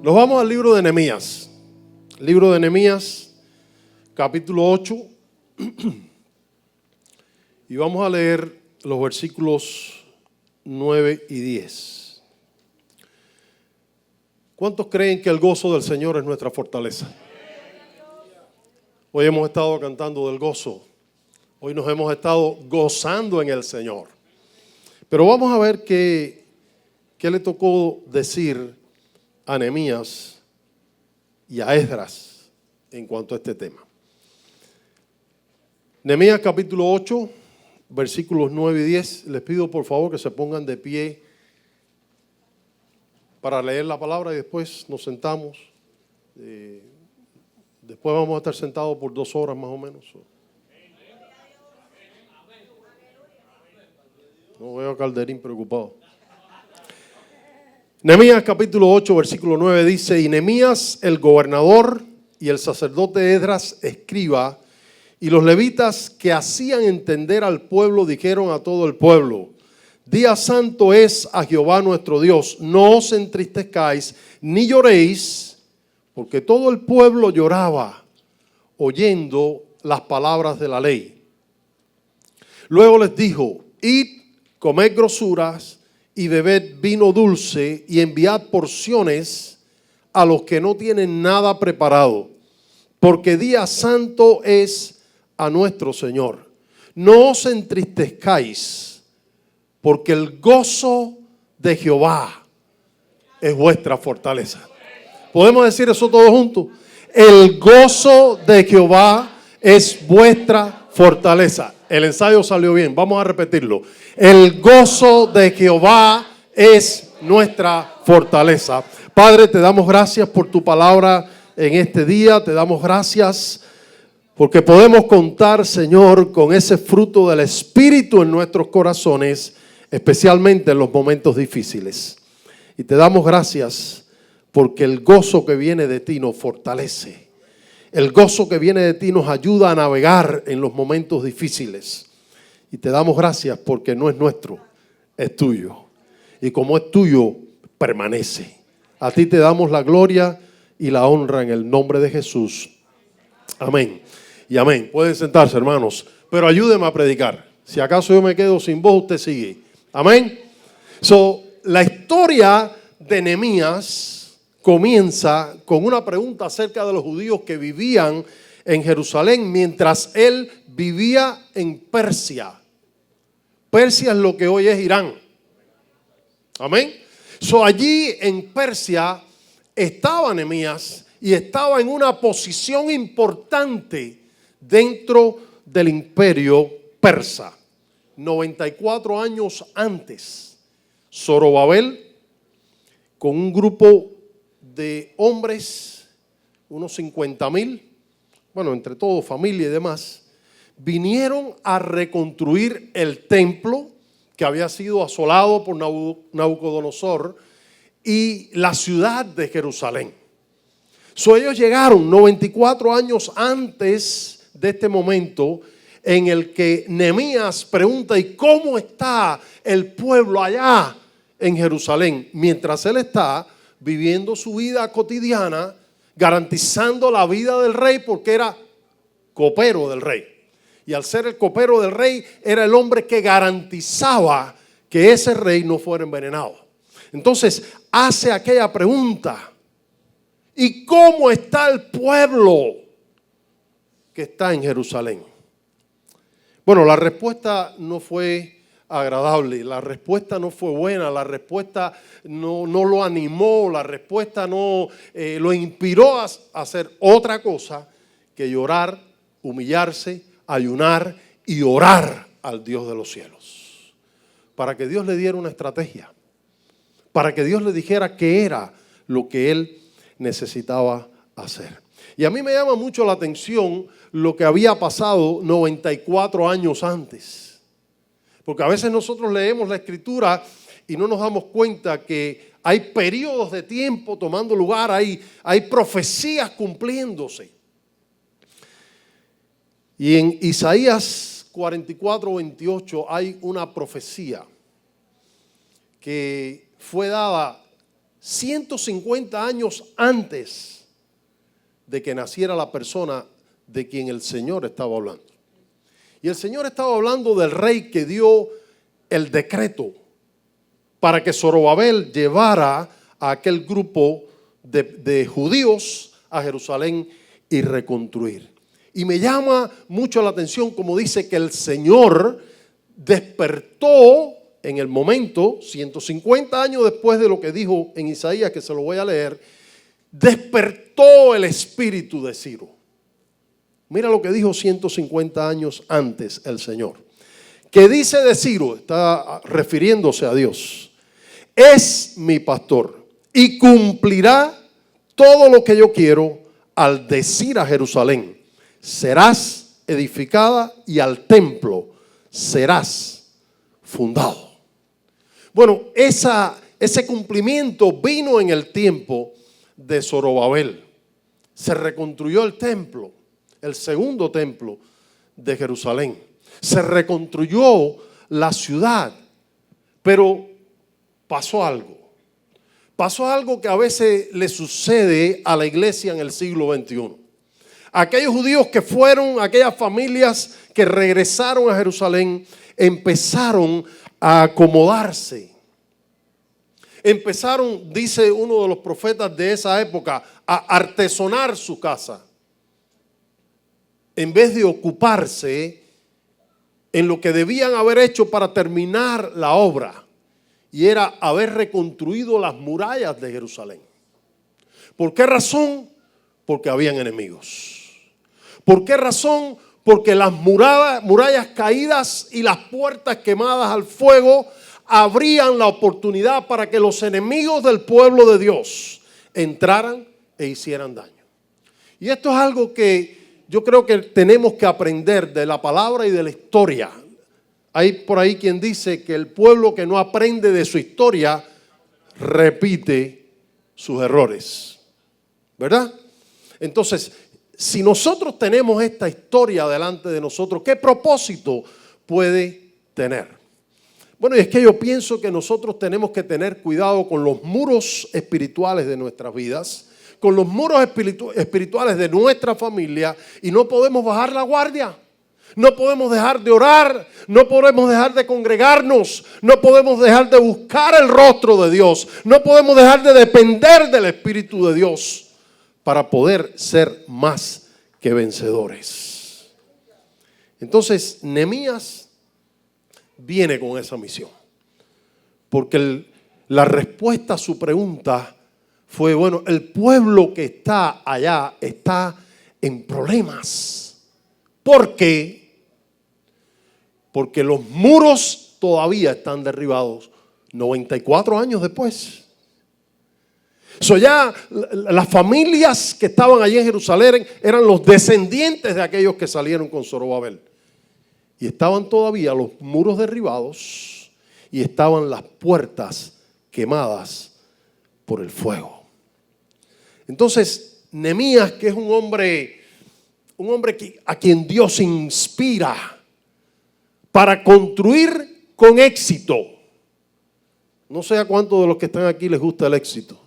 Nos vamos al libro de Nehemías. Libro de Nehemías, capítulo 8. Y vamos a leer los versículos 9 y 10. ¿Cuántos creen que el gozo del Señor es nuestra fortaleza? Hoy hemos estado cantando del gozo. Hoy nos hemos estado gozando en el Señor. Pero vamos a ver qué le tocó decir a Nehemías y a Esdras en cuanto a este tema. Nehemías capítulo 8, versículos 9 y 10. Les pido por favor que se pongan de pie para leer la palabra y después nos sentamos. Después vamos a estar sentados por 2 horas más o menos. No veo a Calderín preocupado. Nehemías capítulo 8, versículo 9 dice: y Nehemías el gobernador y el sacerdote Esdras escriba y los levitas que hacían entender al pueblo dijeron a todo el pueblo: día santo es a Jehová nuestro Dios, no os entristezcáis ni lloréis, porque todo el pueblo lloraba oyendo las palabras de la ley. Luego les dijo: id, comed grosuras y bebed vino dulce y enviad porciones a los que no tienen nada preparado, porque día santo es a nuestro Señor. No os entristezcáis, porque el gozo de Jehová es vuestra fortaleza. ¿Podemos decir eso todos juntos? El gozo de Jehová es vuestra fortaleza. El ensayo salió bien, vamos a repetirlo. El gozo de Jehová es nuestra fortaleza. Padre, te damos gracias por tu palabra en este día. Te damos gracias porque podemos contar, Señor, con ese fruto del Espíritu en nuestros corazones, especialmente en los momentos difíciles. Y te damos gracias porque el gozo que viene de ti nos fortalece. El gozo que viene de ti nos ayuda a navegar en los momentos difíciles. Y te damos gracias porque no es nuestro, es tuyo. Y como es tuyo, permanece. A ti te damos la gloria y la honra en el nombre de Jesús. Amén y amén. Pueden sentarse, hermanos, pero ayúdenme a predicar. Si acaso yo me quedo sin voz, usted sigue. Amén. La historia de Nehemías comienza con una pregunta acerca de los judíos que vivían en Jerusalén mientras él vivía en Persia. Persia es lo que hoy es Irán. Amén. Allí en Persia estaba Nehemías y estaba en una posición importante dentro del imperio persa. 94 años antes, Zorobabel, con un grupo de hombres, unos 50,000, bueno, entre todo, familia y demás, vinieron a reconstruir el templo que había sido asolado por Nabucodonosor y la ciudad de Jerusalén. Ellos llegaron 94 años antes de este momento en el que Nehemías pregunta: ¿y cómo está el pueblo allá en Jerusalén? Mientras él está viviendo su vida cotidiana, garantizando la vida del rey, porque era copero del rey. Y al ser el copero del rey, era el hombre que garantizaba que ese rey no fuera envenenado. Entonces hace aquella pregunta: ¿y cómo está el pueblo que está en Jerusalén? Bueno, la respuesta no fue agradable, la respuesta no fue buena, la respuesta no lo animó, la respuesta no lo inspiró a hacer otra cosa que llorar, humillarse, ayunar y orar al Dios de los cielos, para que Dios le diera una estrategia, para que Dios le dijera qué era lo que él necesitaba hacer. Y a mí me llama mucho la atención lo que había pasado 94 años antes, porque a veces nosotros leemos la Escritura y no nos damos cuenta que hay periodos de tiempo tomando lugar, hay profecías cumpliéndose. Y en Isaías 44:28 hay una profecía que fue dada 150 años antes de que naciera la persona de quien el Señor estaba hablando. Y el Señor estaba hablando del rey que dio el decreto para que Zorobabel llevara a aquel grupo de judíos a Jerusalén y reconstruir. Y me llama mucho la atención como dice que el Señor despertó en el momento, 150 años después de lo que dijo en Isaías, que se lo voy a leer, despertó el espíritu de Ciro. Mira lo que dijo 150 años antes el Señor. Que dice de Ciro, está refiriéndose a Dios, es mi pastor y cumplirá todo lo que yo quiero al decir a Jerusalén, serás edificada y al templo serás fundado. Bueno, ese cumplimiento vino en el tiempo de Zorobabel. Se reconstruyó el templo, el segundo templo de Jerusalén. Se reconstruyó la ciudad, pero pasó algo. Pasó algo que a veces le sucede a la iglesia en el siglo XXI. Aquellos judíos que fueron, aquellas familias que regresaron a Jerusalén, empezaron a acomodarse. Empezaron, dice uno de los profetas de esa época, a artesonar su casa. En vez de ocuparse en lo que debían haber hecho para terminar la obra. Y era haber reconstruido las murallas de Jerusalén. ¿Por qué razón? Porque habían enemigos. ¿Por qué razón? Porque las murallas caídas y las puertas quemadas al fuego abrían la oportunidad para que los enemigos del pueblo de Dios entraran e hicieran daño. Y esto es algo que yo creo que tenemos que aprender de la palabra y de la historia. Hay por ahí quien dice que el pueblo que no aprende de su historia repite sus errores, ¿verdad? Entonces, si nosotros tenemos esta historia delante de nosotros, ¿qué propósito puede tener? Bueno, y es que yo pienso que nosotros tenemos que tener cuidado con los muros espirituales de nuestras vidas, con los muros espirituales de nuestra familia, y no podemos bajar la guardia. No podemos dejar de orar, no podemos dejar de congregarnos, no podemos dejar de buscar el rostro de Dios, no podemos dejar de depender del Espíritu de Dios para poder ser más que vencedores. Entonces, Nehemías viene con esa misión, porque la respuesta a su pregunta fue, bueno, el pueblo que está allá está en problemas. ¿Por qué? Porque los muros todavía están derribados 94 años después. Ya las familias que estaban allí en Jerusalén eran los descendientes de aquellos que salieron con Zorobabel. Y estaban todavía los muros derribados y estaban las puertas quemadas por el fuego. Entonces, Nehemías, que es un hombre a quien Dios inspira para construir con éxito. No sé a cuántos de los que están aquí les gusta el éxito.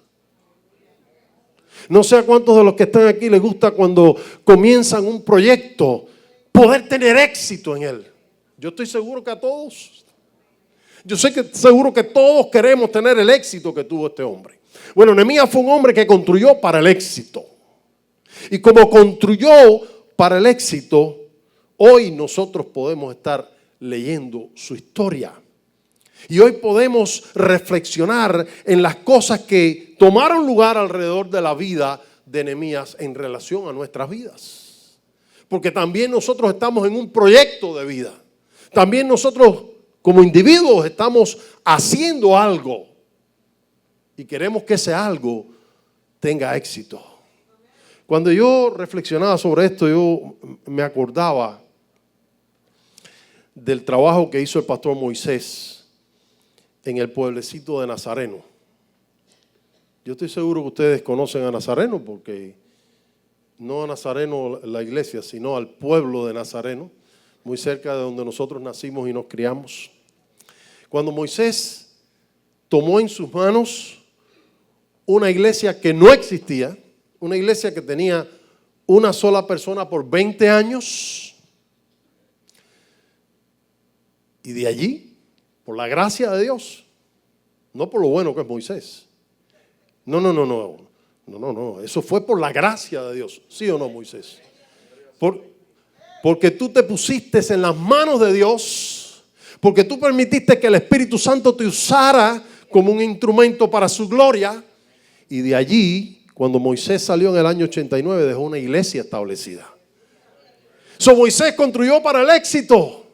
No sé a cuántos de los que están aquí les gusta cuando comienzan un proyecto poder tener éxito en él. Yo estoy seguro que a todos. Seguro que todos queremos tener el éxito que tuvo este hombre. Bueno, Nehemías fue un hombre que construyó para el éxito. Y como construyó para el éxito, hoy nosotros podemos estar leyendo su historia. Y hoy podemos reflexionar en las cosas que tomaron lugar alrededor de la vida de Nehemías en relación a nuestras vidas. Porque también nosotros estamos en un proyecto de vida. También nosotros como individuos estamos haciendo algo. Y queremos que ese algo tenga éxito. Cuando yo reflexionaba sobre esto, yo me acordaba del trabajo que hizo el pastor Moisés en el pueblecito de Nazareno. Yo estoy seguro que ustedes conocen a Nazareno, porque no a Nazareno la iglesia, sino al pueblo de Nazareno, muy cerca de donde nosotros nacimos y nos criamos. Cuando Moisés tomó en sus manos una iglesia que no existía, una iglesia que tenía una sola persona por 20 años. Y de allí, por la gracia de Dios, no por lo bueno que es Moisés. No, eso fue por la gracia de Dios. ¿Sí o no, Moisés? Porque tú te pusiste en las manos de Dios, porque tú permitiste que el Espíritu Santo te usara como un instrumento para su gloria. Y de allí, cuando Moisés salió en el año 89, dejó una iglesia establecida. Moisés construyó para el éxito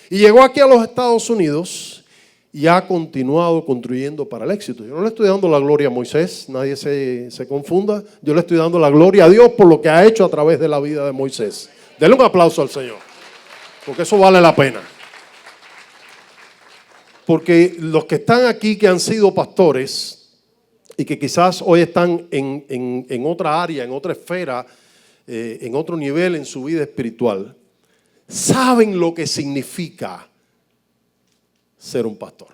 y llegó aquí a los Estados Unidos y ha continuado construyendo para el éxito. Yo no le estoy dando la gloria a Moisés, nadie se confunda. Yo le estoy dando la gloria a Dios por lo que ha hecho a través de la vida de Moisés. Denle un aplauso al Señor, porque eso vale la pena. Porque los que están aquí, que han sido pastores y que quizás hoy están en otra área, en otra esfera, en otro nivel en su vida espiritual, saben lo que significa ser un pastor.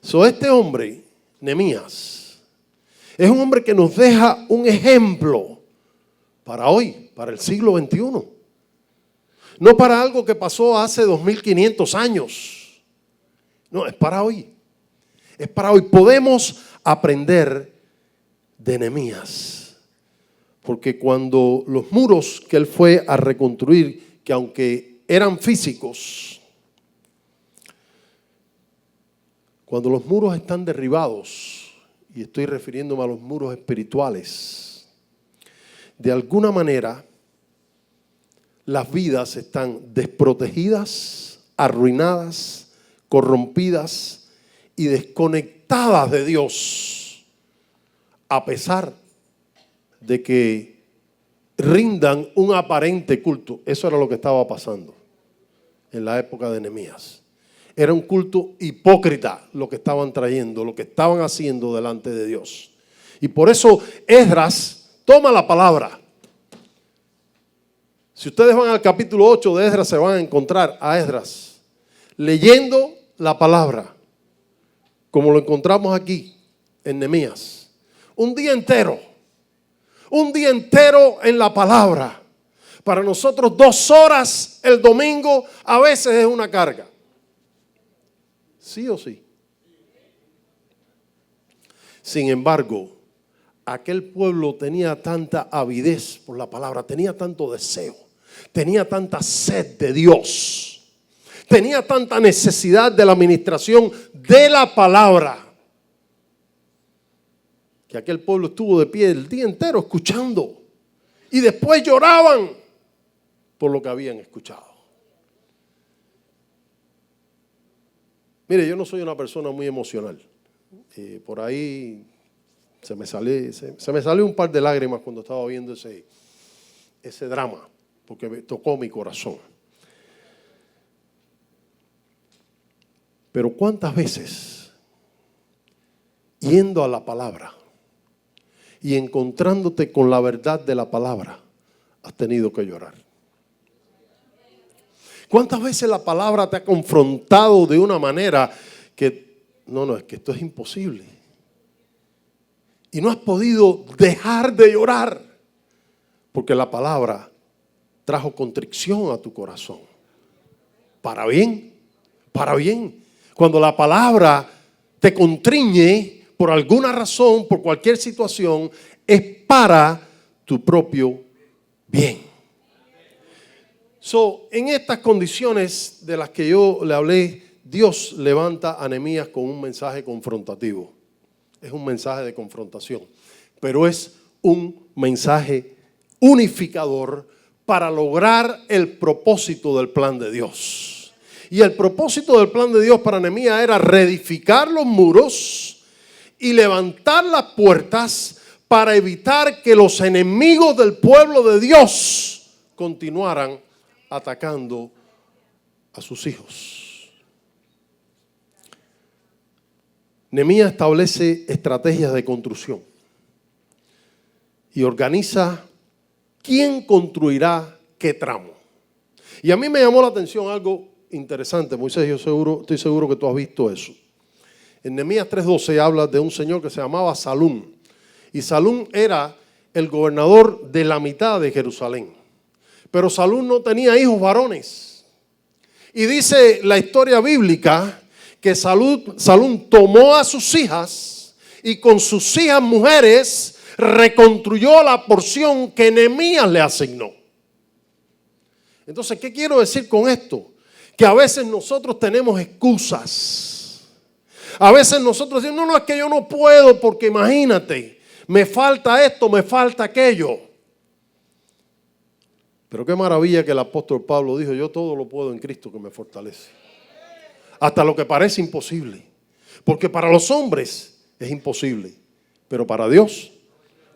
Este hombre, Nehemías, es un hombre que nos deja un ejemplo para hoy, para el siglo XXI. No para algo que pasó hace 2500 años. No, es para hoy. Es para hoy. Podemos aprender de Nehemías. Porque cuando los muros que él fue a reconstruir, que aunque eran físicos, cuando los muros están derribados, y estoy refiriéndome a los muros espirituales, de alguna manera las vidas están desprotegidas, arruinadas, corrompidas y desconectadas de Dios, a pesar de que rindan un aparente culto. Eso era lo que estaba pasando en la época de Nehemías. Era un culto hipócrita lo que estaban trayendo, lo que estaban haciendo delante de Dios. Y por eso Esdras toma la palabra. Si ustedes van al capítulo 8 de Esdras, se van a encontrar a Esdras leyendo la palabra, como lo encontramos aquí en Nehemías. Un día entero en la palabra. Para nosotros 2 horas el domingo a veces es una carga. ¿Sí o sí? Sin embargo, aquel pueblo tenía tanta avidez por la palabra, tenía tanto deseo, tenía tanta sed de Dios, tenía tanta necesidad de la administración de la palabra, que aquel pueblo estuvo de pie el día entero escuchando y después lloraban por lo que habían escuchado. Mire, yo no soy una persona muy emocional. Por ahí se me salió un par de lágrimas cuando estaba viendo ese drama, porque me tocó mi corazón. Pero ¿cuántas veces, yendo a la palabra y encontrándote con la verdad de la palabra, has tenido que llorar? ¿Cuántas veces la palabra te ha confrontado de una manera que, es que esto es imposible? Y no has podido dejar de llorar, porque la palabra trajo contrición a tu corazón. Para bien, para bien. Cuando la palabra te contriñe por alguna razón, por cualquier situación, es para tu propio bien. En estas condiciones de las que yo le hablé, Dios levanta a Nehemías con un mensaje confrontativo. Es un mensaje de confrontación, pero es un mensaje unificador para lograr el propósito del plan de Dios. Y el propósito del plan de Dios para Nehemías era reedificar los muros y levantar las puertas para evitar que los enemigos del pueblo de Dios continuaran atacando a sus hijos. Nehemías establece estrategias de construcción y organiza quién construirá qué tramo. Y a mí me llamó la atención algo interesante, Moisés, estoy seguro que tú has visto eso. En Nehemías 3:12 habla de un señor que se llamaba Salum. Y Salum era el gobernador de la mitad de Jerusalén. Pero Salum no tenía hijos varones. Y dice la historia bíblica que Salum tomó a sus hijas y con sus hijas mujeres reconstruyó la porción que Nehemías le asignó. Entonces, ¿qué quiero decir con esto? Que a veces nosotros tenemos excusas. A veces nosotros decimos, no, es que yo no puedo porque imagínate, me falta esto, me falta aquello. Pero qué maravilla que el apóstol Pablo dijo, yo todo lo puedo en Cristo que me fortalece. Hasta lo que parece imposible. Porque para los hombres es imposible, pero para Dios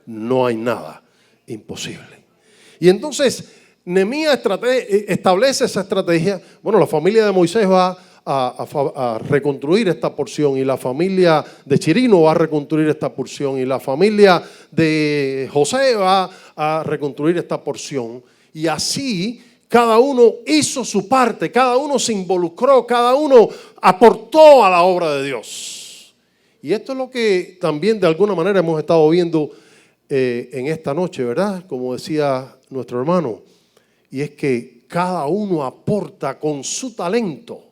no hay nada imposible. Y entonces Nehemías establece esa estrategia. Bueno, la familia de Moisés va a reconstruir esta porción, y la familia de Chirino va a reconstruir esta porción, y la familia de José va a reconstruir esta porción. Y así cada uno hizo su parte, cada uno se involucró, cada uno aportó a la obra de Dios. Y esto es lo que también de alguna manera hemos estado viendo en esta noche, ¿verdad? Como decía nuestro hermano. Y es que cada uno aporta con su talento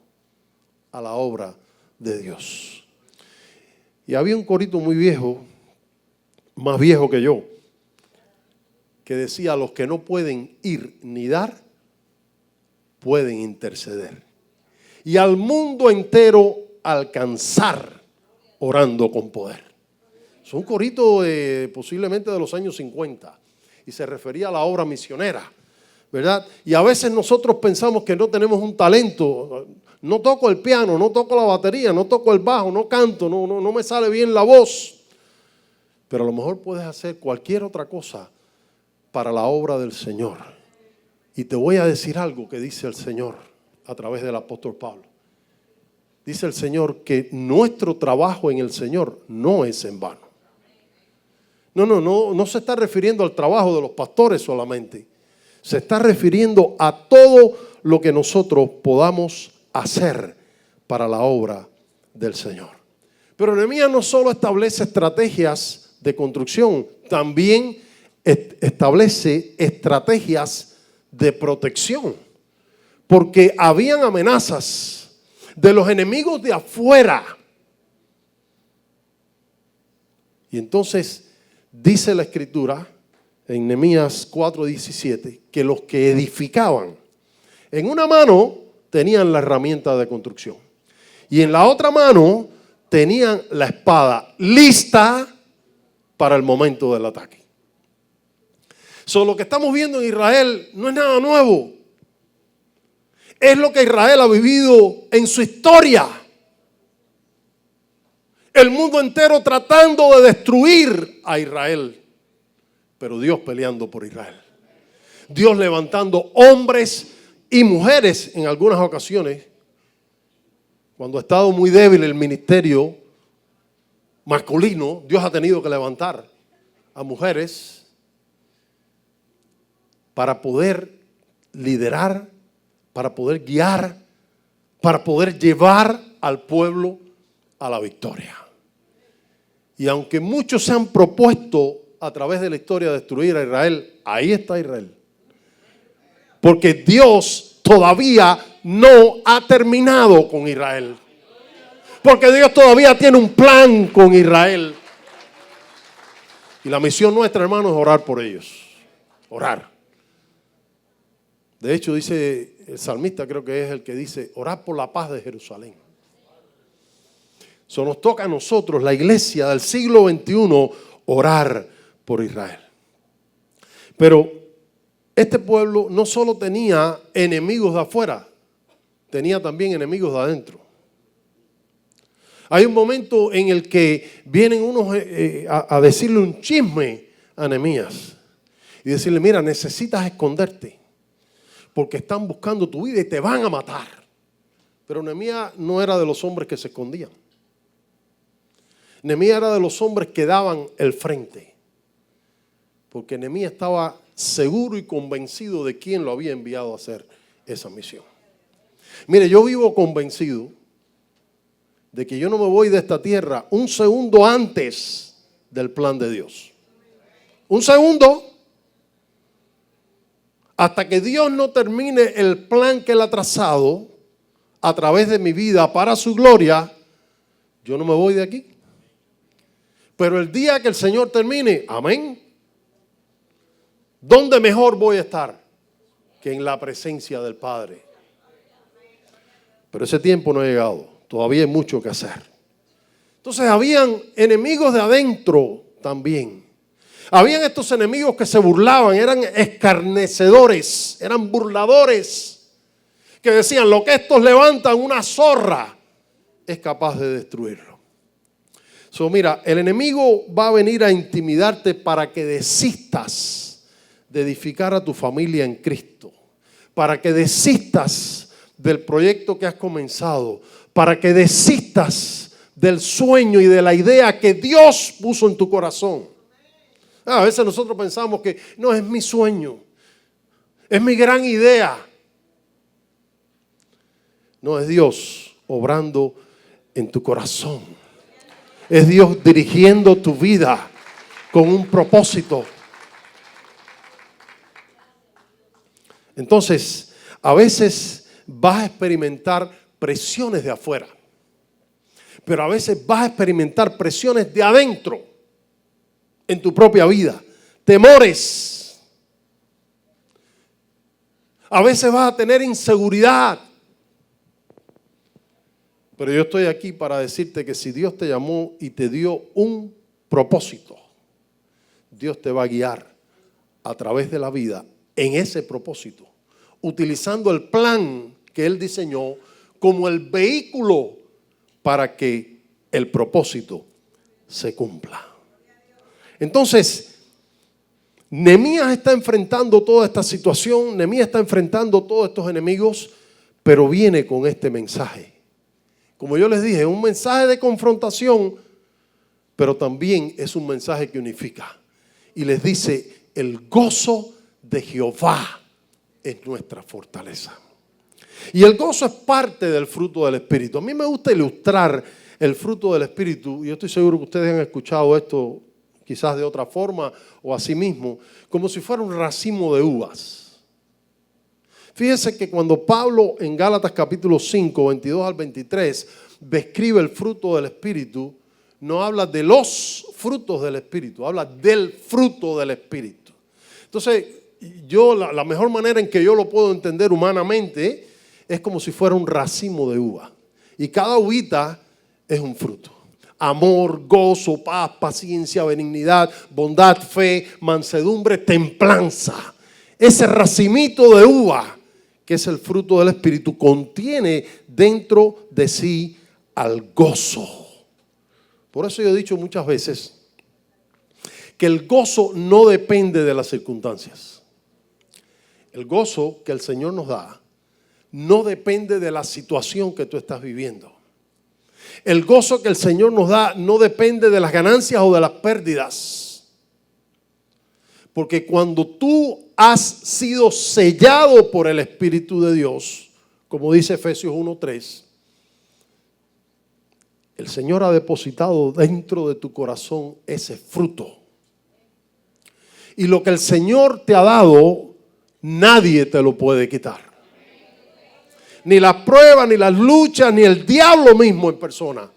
a la obra de Dios. Y había un corito muy viejo, más viejo que yo, que decía, los que no pueden ir ni dar, pueden interceder. Y al mundo entero alcanzar orando con poder. Es un corito posiblemente de los años 50 y se refería a la obra misionera, ¿verdad? Y a veces nosotros pensamos que no tenemos un talento. No toco el piano, no toco la batería, no toco el bajo, no canto, no me sale bien la voz. Pero a lo mejor puedes hacer cualquier otra cosa para la obra del Señor. Y te voy a decir algo que dice el Señor a través del apóstol Pablo. Dice el Señor que nuestro trabajo en el Señor no es en vano. No se está refiriendo al trabajo de los pastores solamente. Se está refiriendo a todo lo que nosotros podamos hacer para la obra del Señor. Pero Nehemías no solo establece estrategias de construcción, también establece estrategias de protección. Porque habían amenazas de los enemigos de afuera. Y entonces dice la Escritura en Nehemías 4:17 que los que edificaban en una mano tenían la herramienta de construcción y en la otra mano tenían la espada lista para el momento del ataque. Lo que estamos viendo en Israel no es nada nuevo. Es lo que Israel ha vivido en su historia. El mundo entero tratando de destruir a Israel, pero Dios peleando por Israel. Dios levantando hombres y mujeres en algunas ocasiones, cuando ha estado muy débil el ministerio masculino, Dios ha tenido que levantar a mujeres para poder liderar, para poder guiar, para poder llevar al pueblo a la victoria. Y aunque muchos se han propuesto a través de la historia destruir a Israel, ahí está Israel. Porque Dios todavía no ha terminado con Israel. Porque Dios todavía tiene un plan con Israel. Y la misión nuestra, hermanos, es orar por ellos. Orar. De hecho, dice el salmista, creo que es el que dice, orar por la paz de Jerusalén. Eso nos toca a nosotros, la iglesia del siglo XXI, orar por Israel. Pero este pueblo no solo tenía enemigos de afuera, tenía también enemigos de adentro. Hay un momento en el que vienen unos a decirle un chisme a Nehemías y decirle, mira, necesitas esconderte porque están buscando tu vida y te van a matar. Pero Nehemías no era de los hombres que se escondían. Nehemías era de los hombres que daban el frente, porque Nehemías estaba seguro y convencido de quién lo había enviado a hacer esa misión. Mire, yo vivo convencido de que yo no me voy de esta tierra un segundo antes del plan de Dios. Un segundo. Hasta que Dios no termine el plan que Él ha trazado a través de mi vida para su gloria, yo no me voy de aquí. Pero el día que el Señor termine, amén, ¿dónde mejor voy a estar? Que en la presencia del Padre. Pero ese tiempo no ha llegado. Todavía hay mucho que hacer. Entonces habían enemigos de adentro también. Habían estos enemigos que se burlaban, eran escarnecedores, eran burladores, que decían, lo que estos levantan, una zorra, es capaz de destruirlo. Mira, el enemigo va a venir a intimidarte para que desistas de edificar a tu familia en Cristo, para que desistas del proyecto que has comenzado, para que desistas del sueño y de la idea que Dios puso en tu corazón. A veces nosotros pensamos que no es mi sueño, es mi gran idea. No, es Dios obrando en tu corazón. Es Dios dirigiendo tu vida con un propósito. Entonces, a veces vas a experimentar presiones de afuera, pero a veces vas a experimentar presiones de adentro en tu propia vida, temores. A veces vas a tener inseguridad. Pero yo estoy aquí para decirte que si Dios te llamó y te dio un propósito, Dios te va a guiar a través de la vida en ese propósito, utilizando el plan que Él diseñó como el vehículo para que el propósito se cumpla. Entonces, Nehemías está enfrentando toda esta situación, Nehemías está enfrentando todos estos enemigos, pero viene con este mensaje. Como yo les dije, es un mensaje de confrontación, pero también es un mensaje que unifica. Y les dice, el gozo de Jehová es nuestra fortaleza. Y el gozo es parte del fruto del Espíritu. A mí me gusta ilustrar el fruto del Espíritu, y yo estoy seguro que ustedes han escuchado esto quizás de otra forma o así mismo, como si fuera un racimo de uvas. Fíjense que cuando Pablo en Gálatas capítulo 5, 22 al 23, describe el fruto del Espíritu, no habla de los frutos del Espíritu, habla del fruto del Espíritu. Entonces, la mejor manera en que yo lo puedo entender humanamente es como si fuera un racimo de uva. Y cada uvita es un fruto. Amor, gozo, paz, paciencia, benignidad, bondad, fe, mansedumbre, templanza. Ese racimito de uva, que es el fruto del Espíritu, contiene dentro de sí al gozo. Por eso yo he dicho muchas veces que el gozo no depende de las circunstancias. El gozo que el Señor nos da no depende de la situación que tú estás viviendo. El gozo que el Señor nos da no depende de las ganancias o de las pérdidas. Porque cuando tú has sido sellado por el Espíritu de Dios, como dice Efesios 1:3, el Señor ha depositado dentro de tu corazón ese fruto. Y lo que el Señor te ha dado, nadie te lo puede quitar. Ni las pruebas, ni las luchas, ni el diablo mismo en persona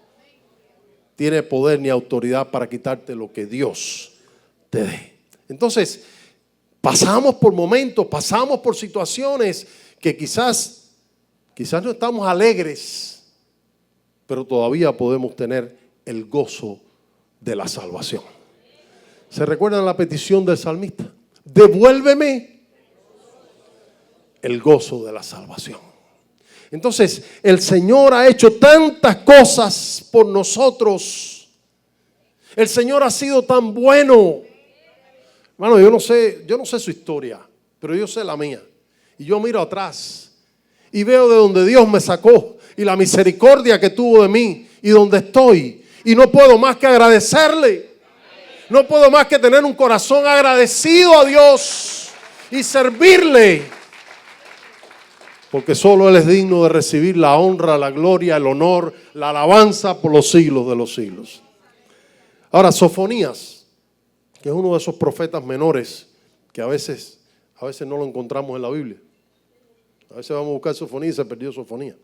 tiene poder ni autoridad para quitarte lo que Dios te dé. Entonces, pasamos por momentos, pasamos por situaciones que quizás no estamos alegres, pero todavía podemos tener el gozo de la salvación. ¿Se recuerdan la petición del salmista? Devuélveme el gozo de la salvación. Entonces, el Señor ha hecho tantas cosas por nosotros. El Señor ha sido tan bueno. Hermano, yo no sé su historia, pero yo sé la mía. Y yo miro atrás y veo de donde Dios me sacó y la misericordia que tuvo de mí y donde estoy. Y no puedo más que agradecerle. No puedo más que tener un corazón agradecido a Dios y servirle. porque solo Él es digno de recibir la honra, la gloria, el honor, la alabanza por los siglos de los siglos. Ahora, Sofonías, que es uno de esos profetas menores que a veces no lo encontramos en la Biblia. A veces vamos a buscar Sofonías y se perdió Sofonías.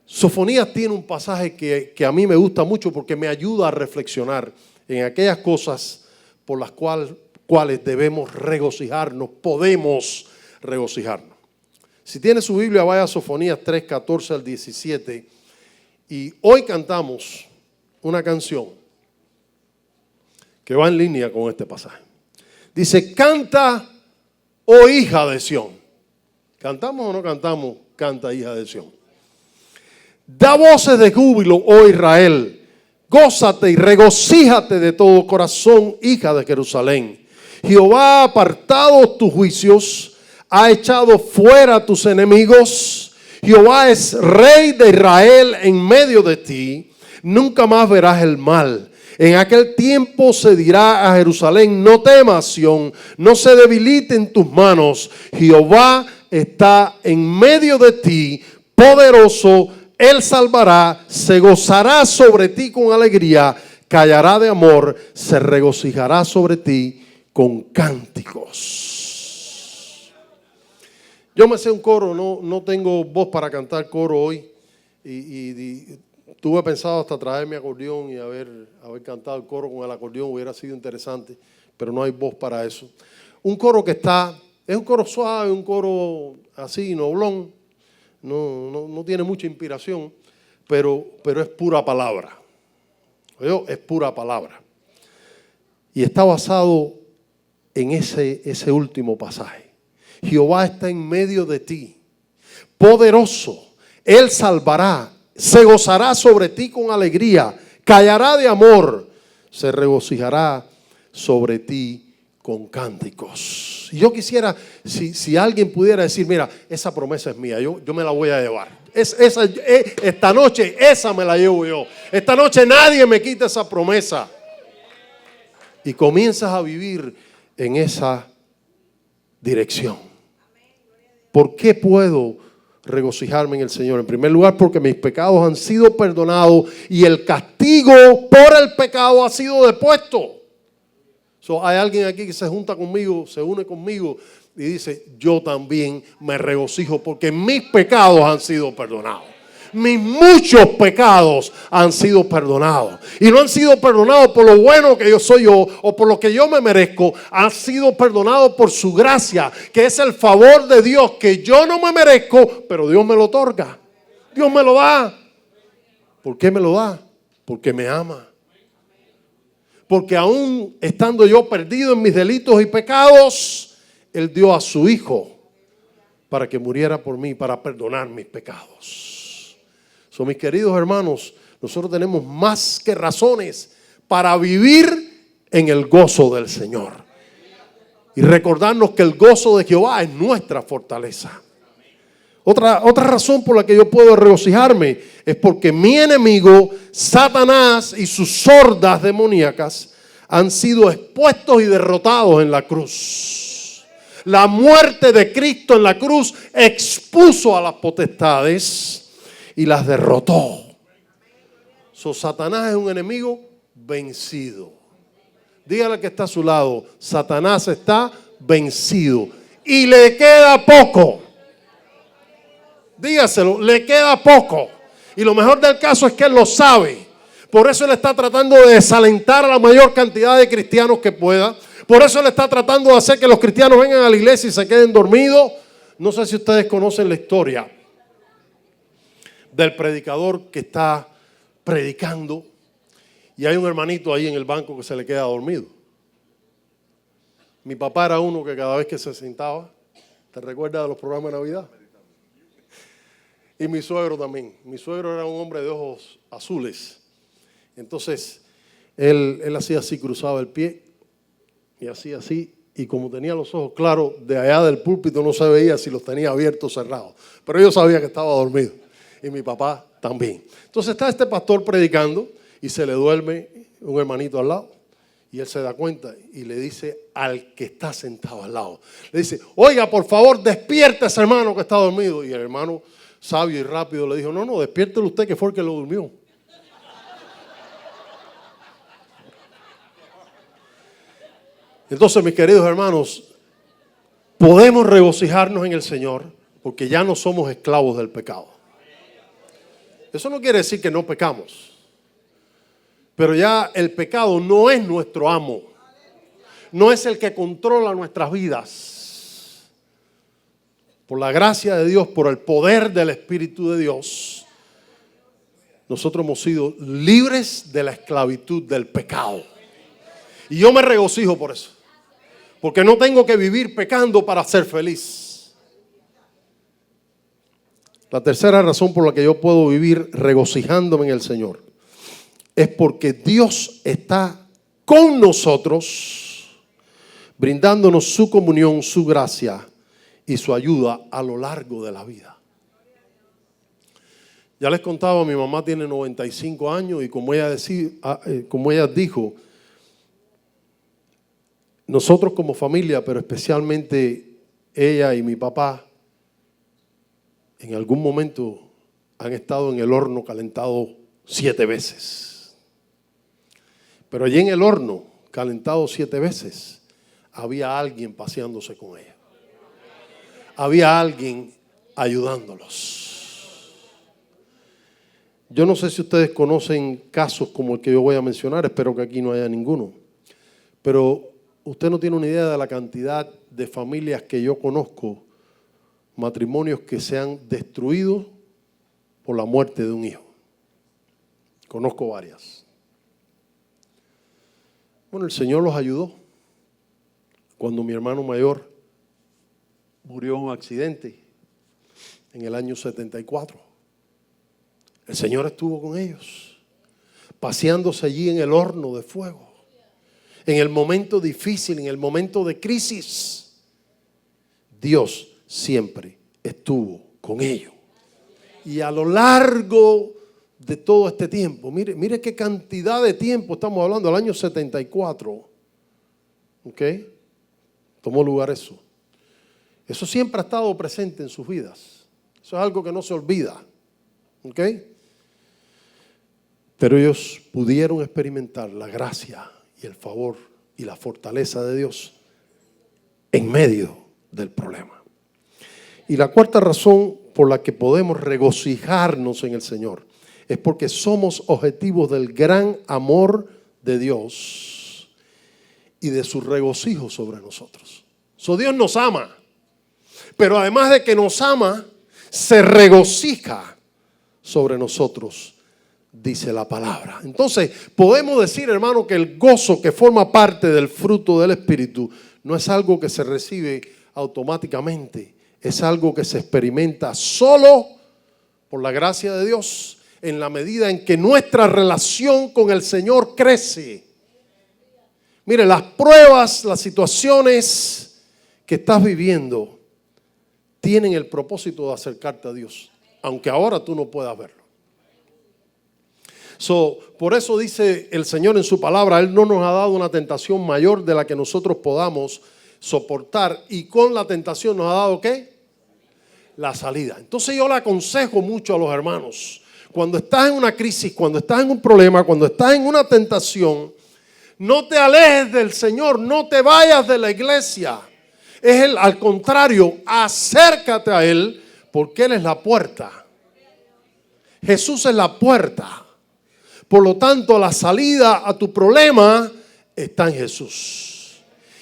Sofonías tiene un pasaje que a mí me gusta mucho porque me ayuda a reflexionar en aquellas cosas por las cuales debemos regocijarnos, podemos regocijarnos. Si tiene su Biblia, vaya a Sofonías 3, 14 al 17. Y hoy cantamos una canción que va en línea con este pasaje. Dice, canta, oh hija de Sión. ¿Cantamos o no cantamos? Canta, hija de Sión. Da voces de júbilo, oh Israel. Gózate y regocíjate de todo corazón, hija de Jerusalén. Jehová ha apartado tus juicios, ha echado fuera tus enemigos. Jehová es rey de Israel en medio de ti. Nunca más verás el mal. En aquel tiempo se dirá a Jerusalén, no temas, Sión, no se debilite en tus manos. Jehová está en medio de ti, poderoso, Él salvará, se gozará sobre ti con alegría, callará de amor, se regocijará sobre ti con cánticos. Yo me sé un coro, no tengo voz para cantar coro hoy y tuve pensado hasta traer mi acordeón y haber cantado el coro con el acordeón, hubiera sido interesante, pero no hay voz para eso. Un coro que es un coro suave, un coro así, noblón, no tiene mucha inspiración, pero es pura palabra. Es pura palabra. Y está basado en ese último pasaje. Jehová está en medio de ti, poderoso, Él salvará, se gozará sobre ti con alegría, callará de amor, se regocijará sobre ti con cánticos. Y yo quisiera, si alguien pudiera decir, mira, esa promesa es mía, yo me la voy a llevar. Esta noche, esa me la llevo yo. Esta noche nadie me quita esa promesa. Y comienzas a vivir en esa dirección. ¿Por qué puedo regocijarme en el Señor? En primer lugar, porque mis pecados han sido perdonados y el castigo por el pecado ha sido depuesto. Hay alguien aquí que se junta conmigo, se une conmigo y dice, yo también me regocijo porque mis pecados han sido perdonados. Mis muchos pecados han sido perdonados. Y no han sido perdonados por lo bueno que yo soy yo o por lo que yo me merezco. Han sido perdonados por su gracia, que es el favor de Dios que yo no me merezco, pero Dios me lo otorga. Dios me lo da. ¿Por qué me lo da? Porque me ama. Porque aún estando yo perdido en mis delitos y pecados, Él dio a su Hijo para que muriera por mí, para perdonar mis pecados. Mis queridos hermanos, nosotros tenemos más que razones para vivir en el gozo del Señor. Y recordarnos que el gozo de Jehová es nuestra fortaleza. Otra razón por la que yo puedo regocijarme es porque mi enemigo, Satanás y sus hordas demoníacas han sido expuestos y derrotados en la cruz. La muerte de Cristo en la cruz expuso a las potestades y las derrotó. Satanás es un enemigo vencido. Dígale al que está a su lado, Satanás está vencido. Y le queda poco. Dígaselo, le queda poco. Y lo mejor del caso es que él lo sabe. Por eso él está tratando de desalentar a la mayor cantidad de cristianos que pueda. Por eso él está tratando de hacer que los cristianos vengan a la iglesia y se queden dormidos. No sé si ustedes conocen la historia del predicador que está predicando y hay un hermanito ahí en el banco que se le queda dormido. Mi papá era uno que cada vez que se sentaba, ¿te recuerdas de los programas de Navidad? Y mi suegro también. Mi suegro era un hombre de ojos azules. Entonces, él hacía así, cruzaba el pie y hacía así. Y como tenía los ojos claros, de allá del púlpito no se veía si los tenía abiertos o cerrados. Pero yo sabía que estaba dormido. Y mi papá también. Entonces está este pastor predicando y se le duerme un hermanito al lado. Y él se da cuenta y le dice al que está sentado al lado. Le dice, oiga, por favor, despierte a ese hermano que está dormido. Y el hermano, sabio y rápido, le dijo, no, despiértelo usted, que fue el que lo durmió. Entonces, mis queridos hermanos, podemos regocijarnos en el Señor porque ya no somos esclavos del pecado. Eso no quiere decir que no pecamos. Pero ya el pecado no es nuestro amo. No es el que controla nuestras vidas. Por la gracia de Dios, por el poder del Espíritu de Dios, nosotros hemos sido libres de la esclavitud del pecado. Y yo me regocijo por eso. Porque no tengo que vivir pecando para ser feliz. La tercera razón por la que yo puedo vivir regocijándome en el Señor es porque Dios está con nosotros, brindándonos su comunión, su gracia y su ayuda a lo largo de la vida. Ya les contaba, mi mamá tiene 95 años y como ella dijo, nosotros como familia, pero especialmente ella y mi papá, en algún momento han estado en el horno calentado 7 veces. Pero allí en el horno, calentado 7 veces, había alguien paseándose con ella. Había alguien ayudándolos. Yo no sé si ustedes conocen casos como el que yo voy a mencionar, espero que aquí no haya ninguno. Pero usted no tiene una idea de la cantidad de familias que yo conozco, matrimonios que se han destruido por la muerte de un hijo. Conozco varias. Bueno, el Señor los ayudó. Cuando mi hermano mayor murió en un accidente en el año 74, el Señor estuvo con ellos, paseándose allí en el horno de fuego. En el momento difícil, en el momento de crisis, Dios siempre estuvo con ellos. Y a lo largo de todo este tiempo, mire qué cantidad de tiempo estamos hablando, del año 74. ¿Ok? Tomó lugar eso. Eso siempre ha estado presente en sus vidas. Eso es algo que no se olvida. ¿Ok? Pero ellos pudieron experimentar la gracia y el favor y la fortaleza de Dios en medio del problema. Y la cuarta razón por la que podemos regocijarnos en el Señor es porque somos objetivos del gran amor de Dios y de su regocijo sobre nosotros. Dios nos ama, pero además de que nos ama, se regocija sobre nosotros, dice la palabra. Entonces, podemos decir, hermano, que el gozo que forma parte del fruto del Espíritu no es algo que se recibe automáticamente, es algo que se experimenta solo por la gracia de Dios en la medida en que nuestra relación con el Señor crece. Mire, las pruebas, las situaciones que estás viviendo tienen el propósito de acercarte a Dios, aunque ahora tú no puedas verlo. Por eso dice el Señor en su palabra, Él no nos ha dado una tentación mayor de la que nosotros podamos soportar, y con la tentación nos ha dado ¿qué? La salida. Entonces yo le aconsejo mucho a los hermanos, cuando estás en una crisis, cuando estás en un problema, cuando estás en una tentación, no te alejes del Señor, no te vayas de la iglesia. Es Él, al contrario, acércate a Él, porque Él es la puerta. Jesús es la puerta. Por lo tanto, la salida a tu problema está en Jesús.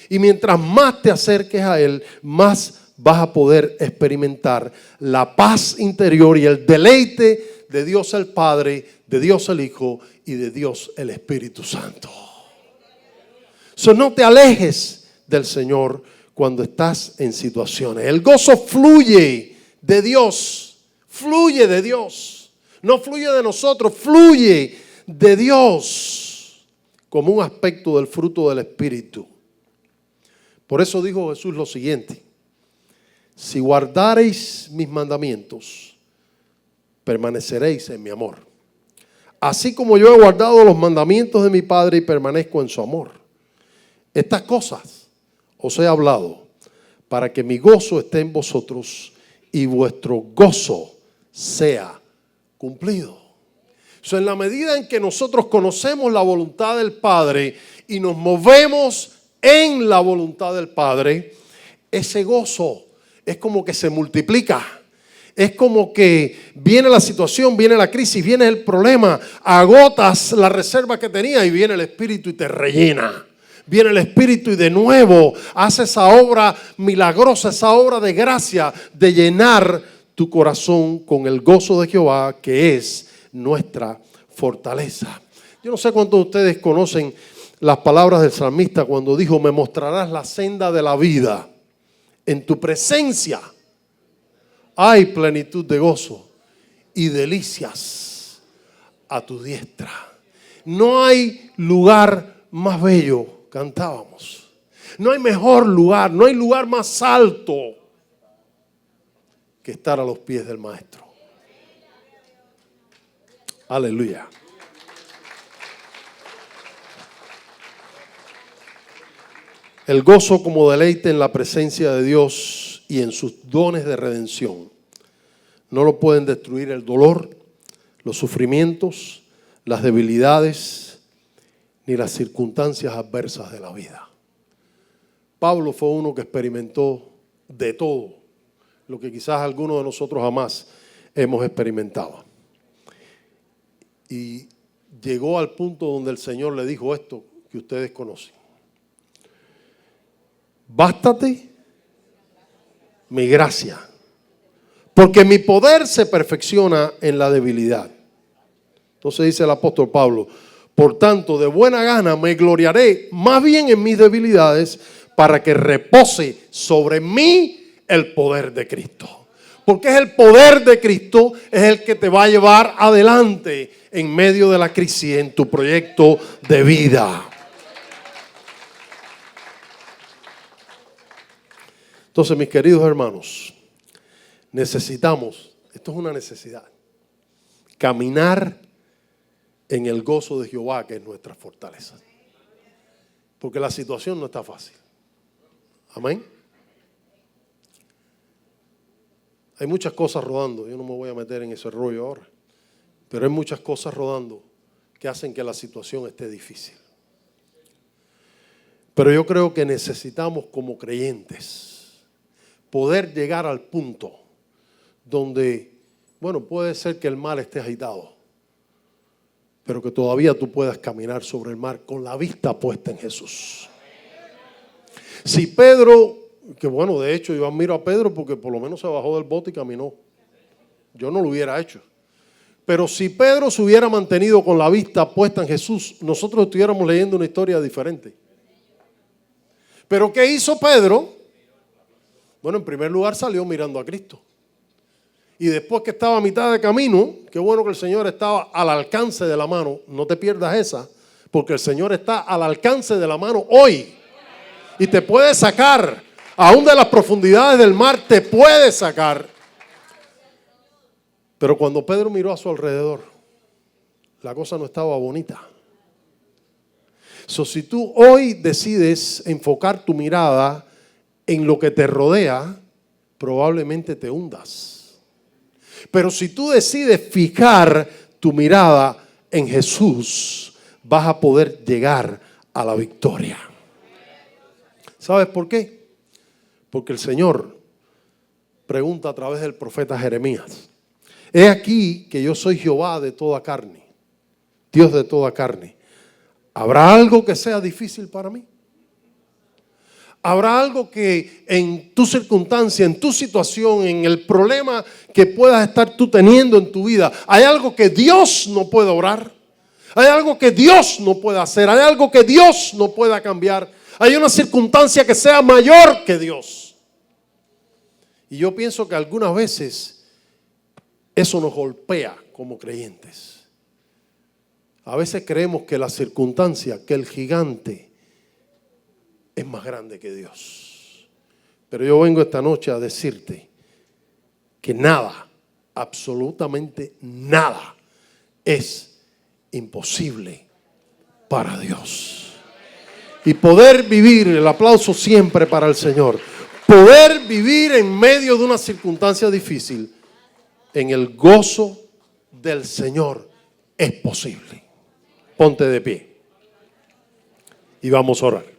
Y mientras más te acerques a Él, más vas a poder experimentar la paz interior y el deleite de Dios el Padre, de Dios el Hijo y de Dios el Espíritu Santo. No te alejes del Señor cuando estás en situaciones. El gozo fluye de Dios, no fluye de nosotros, fluye de Dios como un aspecto del fruto del Espíritu. Por eso dijo Jesús lo siguiente: si guardareis mis mandamientos, permaneceréis en mi amor. Así como yo he guardado los mandamientos de mi Padre y permanezco en su amor. Estas cosas os he hablado para que mi gozo esté en vosotros y vuestro gozo sea cumplido. En la medida en que nosotros conocemos la voluntad del Padre y nos movemos en la voluntad del Padre, ese gozo es como que se multiplica. Es como que viene la situación, viene la crisis, viene el problema, agotas la reserva que tenía y viene el Espíritu y te rellena. Viene el Espíritu y de nuevo hace esa obra milagrosa, esa obra de gracia de llenar tu corazón con el gozo de Jehová, que es nuestra fortaleza. Yo no sé cuántos de ustedes conocen las palabras del salmista cuando dijo: me mostrarás la senda de la vida. En tu presencia hay plenitud de gozo y delicias a tu diestra. No hay lugar más bello, cantábamos. No hay mejor lugar, no hay lugar más alto que estar a los pies del Maestro. Aleluya. El gozo como deleite en la presencia de Dios y en sus dones de redención. No lo pueden destruir el dolor, los sufrimientos, las debilidades, ni las circunstancias adversas de la vida. Pablo fue uno que experimentó de todo, lo que quizás algunos de nosotros jamás hemos experimentado. Y llegó al punto donde el Señor le dijo esto que ustedes conocen: bástate mi gracia, porque mi poder se perfecciona en la debilidad. Entonces dice el apóstol Pablo: por tanto, de buena gana me gloriaré más bien en mis debilidades, para que repose sobre mí el poder de Cristo. Porque es el poder de Cristo es el que te va a llevar adelante en medio de la crisis en tu proyecto de vida. Entonces, mis queridos hermanos, necesitamos, esto es una necesidad, caminar en el gozo de Jehová, que es nuestra fortaleza. Porque la situación no está fácil. Amén. Hay muchas cosas rodando, yo no me voy a meter en ese rollo ahora, pero hay muchas cosas rodando que hacen que la situación esté difícil. Pero yo creo que necesitamos, como creyentes, poder llegar al punto donde, bueno, puede ser que el mar esté agitado, pero que todavía tú puedas caminar sobre el mar con la vista puesta en Jesús. Si Pedro, que bueno, de hecho yo admiro a Pedro porque por lo menos se bajó del bote y caminó. Yo no lo hubiera hecho. Pero si Pedro se hubiera mantenido con la vista puesta en Jesús, nosotros estuviéramos leyendo una historia diferente. Pero ¿qué hizo Pedro? Bueno, en primer lugar salió mirando a Cristo. Y después que estaba a mitad de camino, qué bueno que el Señor estaba al alcance de la mano. No te pierdas esa, porque el Señor está al alcance de la mano hoy. Y te puede sacar, aún de las profundidades del mar, te puede sacar. Pero cuando Pedro miró a su alrededor, la cosa no estaba bonita. Si tú hoy decides enfocar tu mirada en lo que te rodea, probablemente te hundas. Pero si tú decides fijar tu mirada en Jesús, vas a poder llegar a la victoria. ¿Sabes por qué? Porque el Señor pregunta a través del profeta Jeremías: he aquí que yo soy Jehová de toda carne, Dios de toda carne. ¿Habrá algo que sea difícil para mí? ¿Habrá algo que en tu circunstancia, en tu situación, en el problema que puedas estar tú teniendo en tu vida, hay algo que Dios no puede obrar? ¿Hay algo que Dios no puede hacer? ¿Hay algo que Dios no pueda cambiar? ¿Hay una circunstancia que sea mayor que Dios? Y yo pienso que algunas veces eso nos golpea como creyentes. A veces creemos que la circunstancia, que el gigante es más grande que Dios. Pero yo vengo esta noche a decirte que nada, absolutamente nada, es imposible para Dios. y poder vivir, el aplauso siempre para el Señor, poder vivir en medio de una circunstancia difícil, en el gozo del Señor es posible. Ponte de pie y vamos a orar.